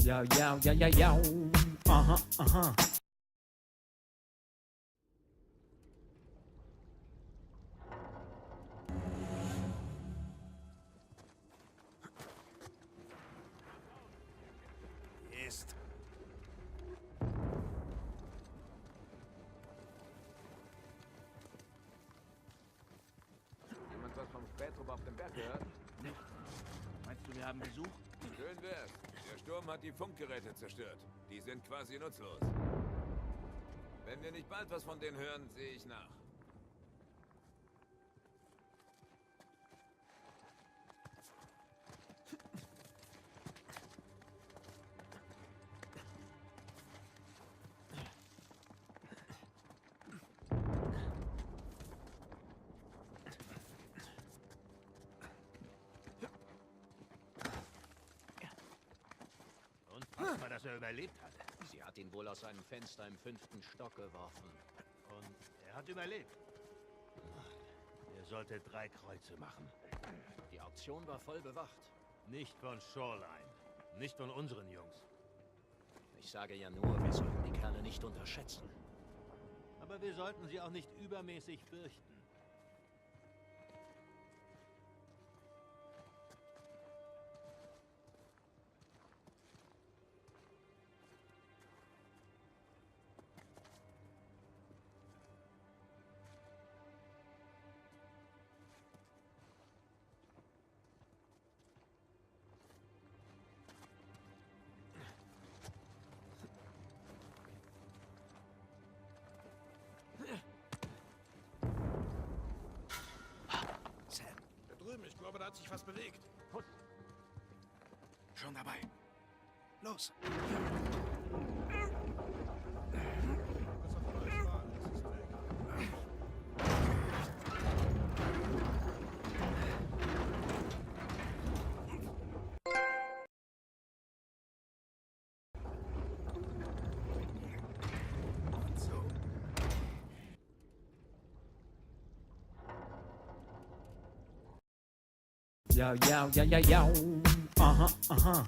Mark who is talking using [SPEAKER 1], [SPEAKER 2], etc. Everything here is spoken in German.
[SPEAKER 1] Yo, yo, yo, yo, yo. Uh-huh, uh-huh.
[SPEAKER 2] Ist.
[SPEAKER 3] Jemand was vom Spätrupp auf dem Berg gehört?
[SPEAKER 2] Nicht. Meinst du, wir haben Besuch?
[SPEAKER 3] Schön wär's. Der Sturm hat die Funkgeräte zerstört. Die sind quasi nutzlos. Wenn wir nicht bald was von denen hören, sehe ich nach.
[SPEAKER 2] Und was war, dass er überlebt hat?
[SPEAKER 4] Sie hat ihn wohl aus seinem Fenster im 5. Stock geworfen.
[SPEAKER 2] Und er hat überlebt. Er sollte 3 Kreuze machen.
[SPEAKER 4] Die Auktion war voll bewacht.
[SPEAKER 2] Nicht von Shoreline. Nicht von unseren Jungs.
[SPEAKER 4] Ich sage ja nur, wir sollten die Kerle nicht unterschätzen.
[SPEAKER 2] Aber wir sollten sie auch nicht übermäßig fürchten.
[SPEAKER 5] Sam, da drüben, ich glaube, da hat sich was bewegt. Schon dabei. Los. Und so.
[SPEAKER 1] Yo, yo, yo, yo, yo. Uh-huh, uh-huh.